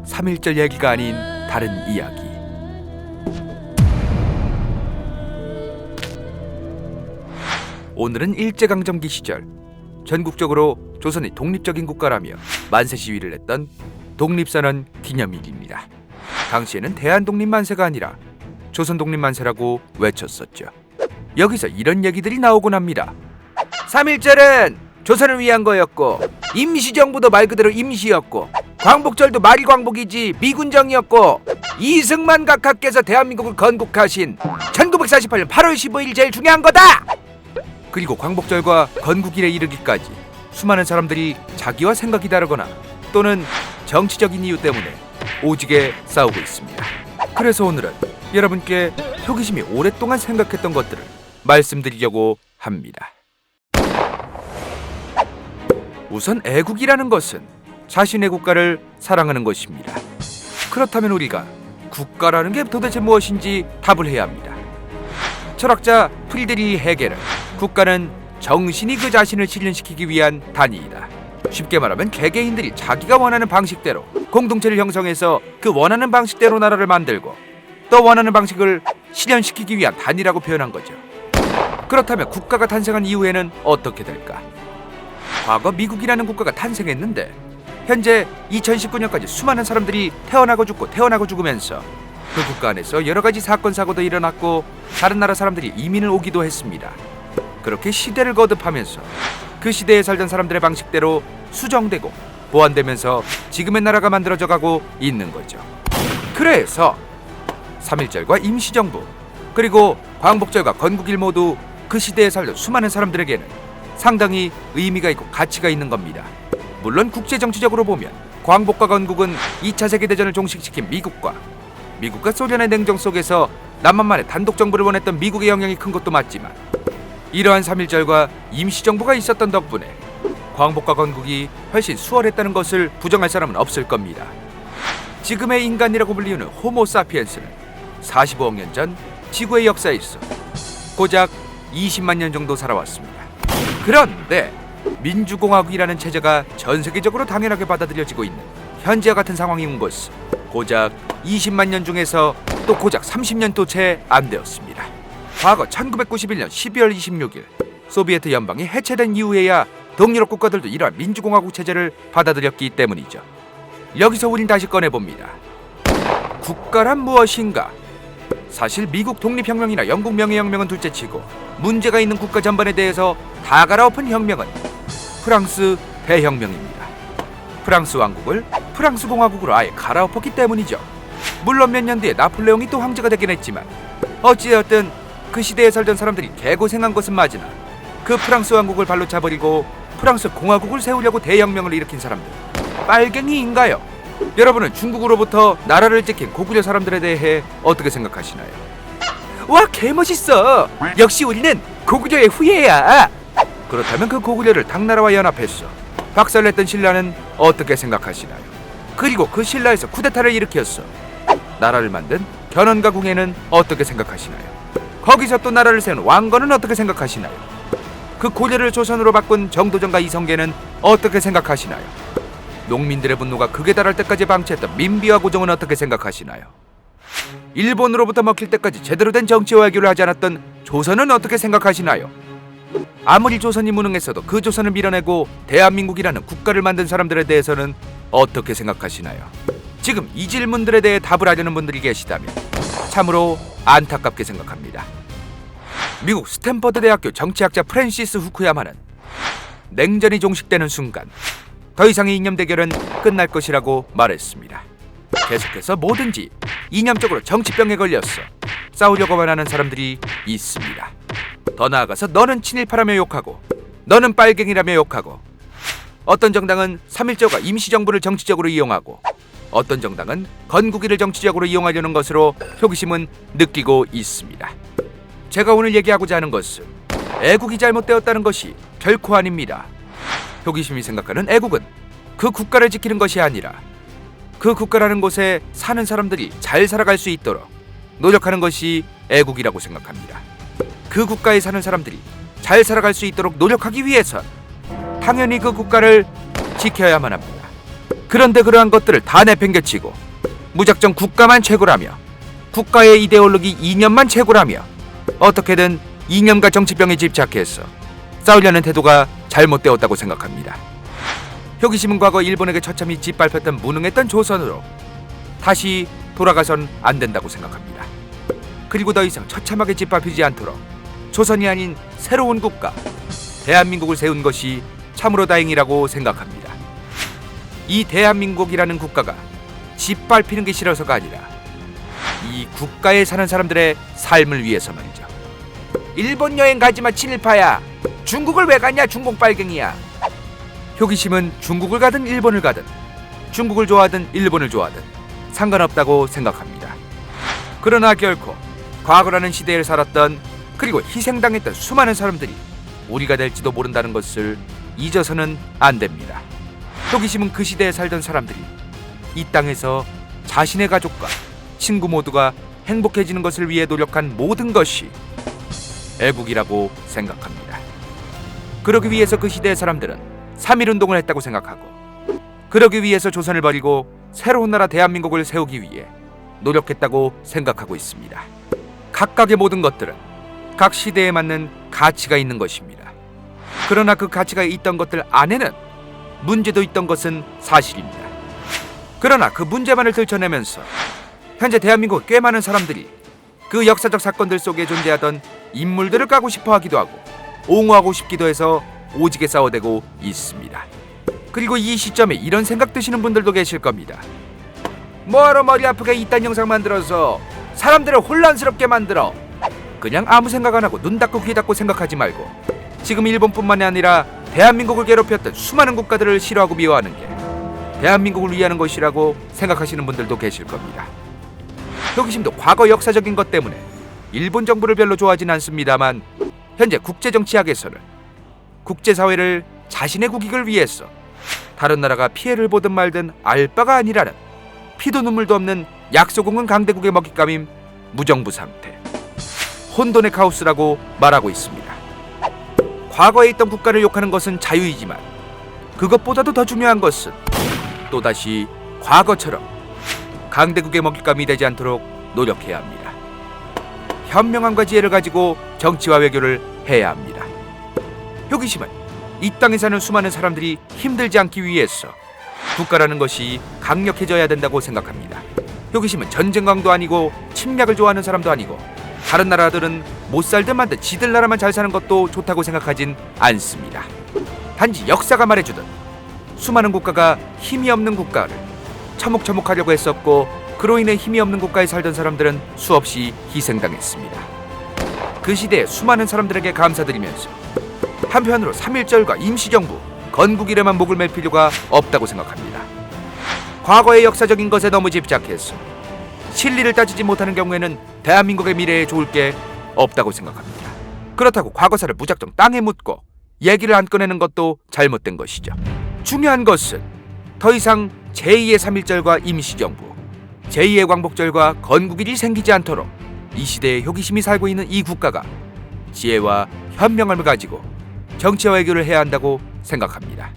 3.1절의 얘기가 아닌 다른 이야기. 오늘은 일제강점기 시절 전국적으로 조선이 독립적인 국가라며 만세 시위를 했던 독립선언 기념일입니다. 당시에는 대한독립만세가 아니라 조선독립만세라고 외쳤었죠. 여기서 이런 얘기들이 나오곤 합니다. 3.1절은 조선을 위한 거였고, 임시정부도 말 그대로 임시였고, 광복절도 말이 광복이지 미군정이었고, 이승만 각하께서 대한민국을 건국하신 1948년 8월 15일 제일 중요한 거다! 그리고 광복절과 건국일에 이르기까지 수많은 사람들이 자기와 생각이 다르거나 또는 정치적인 이유 때문에 오지게 싸우고 있습니다. 그래서 오늘은 여러분께 표기심이 오랫동안 생각했던 것들을 말씀드리려고 합니다. 우선 애국이라는 것은 자신의 국가를 사랑하는 것입니다. 그렇다면 우리가 국가라는 게 도대체 무엇인지 답을 해야 합니다. 철학자 프리드리히 헤겔은 국가는 정신이 그 자신을 실현시키기 위한 단위이다. 쉽게 말하면 개개인들이 자기가 원하는 방식대로 공동체를 형성해서 그 원하는 방식대로 나라를 만들고 또 원하는 방식을 실현시키기 위한 단위라고 표현한 거죠. 그렇다면 국가가 탄생한 이후에는 어떻게 될까? 과거 미국이라는 국가가 탄생했는데 현재 2019년까지 수많은 사람들이 태어나고 죽으면서 그 국가 안에서 여러 가지 사건 사고도 일어났고 다른 나라 사람들이 이민을 오기도 했습니다. 그렇게 시대를 거듭하면서 그 시대에 살던 사람들의 방식대로 수정되고 보완되면서 지금의 나라가 만들어져 가고 있는 거죠. 그래서 3.1절과 임시정부 그리고 광복절과 건국일 모두 그 시대에 살던 수많은 사람들에게는 상당히 의미가 있고 가치가 있는 겁니다. 물론 국제정치적으로 보면 광복과 건국은 2차 세계대전을 종식시킨 미국과 소련의 냉전 속에서 남한만의 단독정부를 원했던 미국의 영향이 큰 것도 맞지만 이러한 3.1절과 임시정부가 있었던 덕분에 광복과 건국이 훨씬 수월했다는 것을 부정할 사람은 없을 겁니다. 지금의 인간이라고 불리우는 호모사피엔스는 45억 년 전 지구의 역사에서 고작 20만 년 정도 살아왔습니다. 그런데 민주공화국이라는 체제가 전 세계적으로 당연하게 받아들여지고 있는 현재와 같은 상황이 온 것은 고작 20만 년 중에서 또 고작 30년도 채 안 되었습니다. 과거 1991년 12월 26일 소비에트 연방이 해체된 이후에야 동유럽 국가들도 이러한 민주공화국 체제를 받아들였기 때문이죠. 여기서 우린 다시 꺼내봅니다. 국가란 무엇인가? 사실 미국 독립혁명이나 영국 명예혁명은 둘째치고 문제가 있는 국가 전반에 대해서 다 갈아엎은 혁명은 프랑스 대혁명입니다. 프랑스 왕국을 프랑스 공화국으로 아예 갈아엎었기 때문이죠. 물론 몇 년 뒤에 나폴레옹이 또 황제가 되긴 했지만 어찌되었든 그 시대에 살던 사람들이 개고생한 것은 맞으나 그 프랑스 왕국을 발로 차버리고 프랑스 공화국을 세우려고 대혁명을 일으킨 사람들 빨갱이인가요? 여러분은 중국으로부터 나라를 지킨 고구려 사람들에 대해 어떻게 생각하시나요? 와, 개멋있어! 역시 우리는 고구려의 후예야! 그렇다면 그 고구려를 당나라와 연합했어 박살냈던 신라는 어떻게 생각하시나요? 그리고 그 신라에서 쿠데타를 일으켰어 나라를 만든 견훤과 궁예는 어떻게 생각하시나요? 거기서 또 나라를 세운 왕건은 어떻게 생각하시나요? 그 고려를 조선으로 바꾼 정도전과 이성계는 어떻게 생각하시나요? 농민들의 분노가 극에 달할 때까지 방치했던 민비와 고종은 어떻게 생각하시나요? 일본으로부터 먹힐 때까지 제대로 된 정치와 외교를 하지 않았던 조선은 어떻게 생각하시나요? 아무리 조선이 무능했어도 그 조선을 밀어내고 대한민국이라는 국가를 만든 사람들에 대해서는 어떻게 생각하시나요? 지금 이 질문들에 대해 답을 하려는 분들이 계시다면 참으로 안타깝게 생각합니다. 미국 스탠퍼드 대학교 정치학자 프랜시스 후쿠야마는 냉전이 종식되는 순간 더 이상의 이념 대결은 끝날 것이라고 말했습니다. 계속해서 뭐든지 이념적으로 정치병에 걸렸어 싸우려고만 하는 사람들이 있습니다. 더 나아가서 너는 친일파라며 욕하고 너는 빨갱이라며 욕하고 어떤 정당은 3.1절과 임시정부를 정치적으로 이용하고 어떤 정당은 건국일을 정치적으로 이용하려는 것으로 표기심은 느끼고 있습니다. 제가 오늘 얘기하고자 하는 것은 애국이 잘못되었다는 것이 결코 아닙니다. 표기심이 생각하는 애국은 그 국가를 지키는 것이 아니라 그 국가라는 곳에 사는 사람들이 잘 살아갈 수 있도록 노력하는 것이 애국이라고 생각합니다. 그 국가에 사는 사람들이 잘 살아갈 수 있도록 노력하기 위해선 당연히 그 국가를 지켜야만 합니다. 그런데 그러한 것들을 다 내팽개치고 무작정 국가만 최고라며 국가의 이데올로기 이념만 최고라며 어떻게든 이념과 정치병에 집착해서 싸우려는 태도가 잘못되었다고 생각합니다. 효기심은 과거 일본에게 처참히 짓밟혔던 무능했던 조선으로 다시 돌아가선 안 된다고 생각합니다. 그리고 더 이상 처참하게 짓밟히지 않도록 조선이 아닌 새로운 국가 대한민국을 세운 것이 참으로 다행이라고 생각합니다. 이 대한민국이라는 국가가 짓밟히는 게 싫어서가 아니라 이 국가에 사는 사람들의 삶을 위해서 말이죠. 일본 여행 가지마 친일파야. 중국을 왜 가냐 중국 빨갱이야. 효기심은 중국을 가든 일본을 가든 중국을 좋아하든 일본을 좋아하든 상관없다고 생각합니다. 그러나 결코 과거라는 시대에 살았던 그리고 희생당했던 수많은 사람들이 우리가 될지도 모른다는 것을 잊어서는 안 됩니다. 효기심은 그 시대에 살던 사람들이 이 땅에서 자신의 가족과 친구 모두가 행복해지는 것을 위해 노력한 모든 것이 애국이라고 생각합니다. 그러기 위해서 그 시대의 사람들은 3.1운동을 했다고 생각하고 그러기 위해서 조선을 버리고 새로운 나라 대한민국을 세우기 위해 노력했다고 생각하고 있습니다. 각각의 모든 것들은 각 시대에 맞는 가치가 있는 것입니다. 그러나 그 가치가 있던 것들 안에는 문제도 있던 것은 사실입니다. 그러나 그 문제만을 들춰내면서 현재 대한민국 꽤 많은 사람들이 그 역사적 사건들 속에 존재하던 인물들을 까고 싶어 하기도 하고 옹호하고 싶기도 해서 오지게 싸워대고 있습니다. 그리고 이 시점에 이런 생각 드시는 분들도 계실 겁니다. 뭐하러 머리 아프게 이딴 영상 만들어서 사람들을 혼란스럽게 만들어. 그냥 아무 생각 안 하고 눈 닫고 귀 닫고 생각하지 말고 지금 일본뿐만이 아니라 대한민국을 괴롭혔던 수많은 국가들을 싫어하고 미워하는 게 대한민국을 위하는 것이라고 생각하시는 분들도 계실 겁니다. 효기심도 과거 역사적인 것 때문에 일본 정부를 별로 좋아하진 않습니다만 현재 국제정치학에서는 국제사회를 자신의 국익을 위해서 다른 나라가 피해를 보든 말든 알 바가 아니라는 피도 눈물도 없는 약소공은 강대국의 먹잇감인 무정부 상태, 혼돈의 카오스라고 말하고 있습니다. 과거에 있던 국가를 욕하는 것은 자유이지만 그것보다도 더 중요한 것은 또다시 과거처럼 강대국의 먹잇감이 되지 않도록 노력해야 합니다. 현명함과 지혜를 가지고 정치와 외교를 해야 합니다. 효기심은 이 땅에 사는 수많은 사람들이 힘들지 않기 위해서 국가라는 것이 강력해져야 된다고 생각합니다. 효기심은 전쟁광도 아니고 침략을 좋아하는 사람도 아니고 다른 나라들은 못 살든 만든 지들 나라만 잘 사는 것도 좋다고 생각하진 않습니다. 단지 역사가 말해주듯 수많은 국가가 힘이 없는 국가를 처목처목하려고 했었고 그로 인해 힘이 없는 국가에 살던 사람들은 수없이 희생당했습니다. 그 시대에 수많은 사람들에게 감사드리면서 한편으로 3.1절과 임시정부, 건국이래만 목을 맬 필요가 없다고 생각합니다. 과거의 역사적인 것에 너무 집착해서 실리를 따지지 못하는 경우에는 대한민국의 미래에 좋을 게 없다고 생각합니다. 그렇다고 과거사를 무작정 땅에 묻고 얘기를 안 꺼내는 것도 잘못된 것이죠. 중요한 것은 더 이상 제2의 3.1절과 임시정부, 제2의 광복절과 건국일이 생기지 않도록 이 시대에 효기심이 살고 있는 이 국가가 지혜와 현명함을 가지고 정치와 외교를 해야 한다고 생각합니다.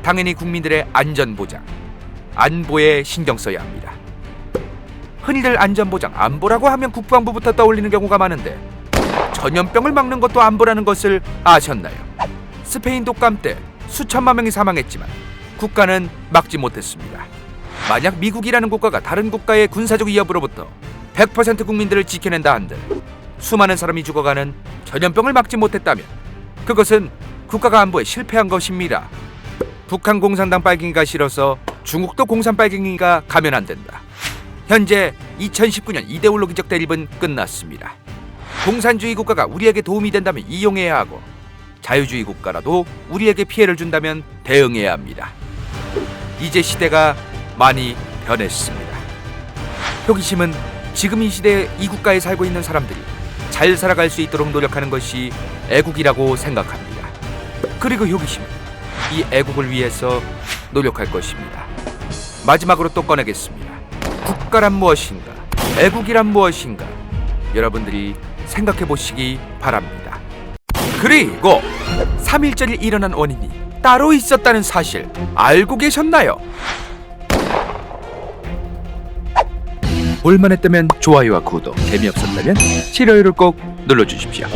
당연히 국민들의 안전보장, 안보에 신경 써야 합니다. 흔히들 안전보장, 안보라고 하면 국방부부터 떠올리는 경우가 많은데 전염병을 막는 것도 안보라는 것을 아셨나요? 스페인 독감 때 수천만 명이 사망했지만 국가는 막지 못했습니다. 만약 미국이라는 국가가 다른 국가의 군사적 위협으로부터 100% 국민들을 지켜낸다 한들 수많은 사람이 죽어가는 전염병을 막지 못했다면 그것은 국가가 안보에 실패한 것입니다. 북한 공산당 빨갱이가 싫어서 중국도 공산 빨갱이가 가면 안 된다. 현재 2019년 이데올로기적 대립은 끝났습니다. 공산주의 국가가 우리에게 도움이 된다면 이용해야 하고 자유주의 국가라도 우리에게 피해를 준다면 대응해야 합니다. 이제 시대가 많이 변했습니다. 효기심은 지금 이 시대에 이 국가에 살고 있는 사람들이 잘 살아갈 수 있도록 노력하는 것이 애국이라고 생각합니다. 그리고 효기심은 이 애국을 위해서 노력할 것입니다. 마지막으로 또 꺼내겠습니다. 국가란 무엇인가? 애국이란 무엇인가? 여러분들이 생각해 보시기 바랍니다. 그리고 3.1절이 일어난 원인이 따로 있었다는 사실 알고 계셨나요? 볼만했다면 좋아요와 구독, 재미없었다면 싫어요를 꼭 눌러주십시오.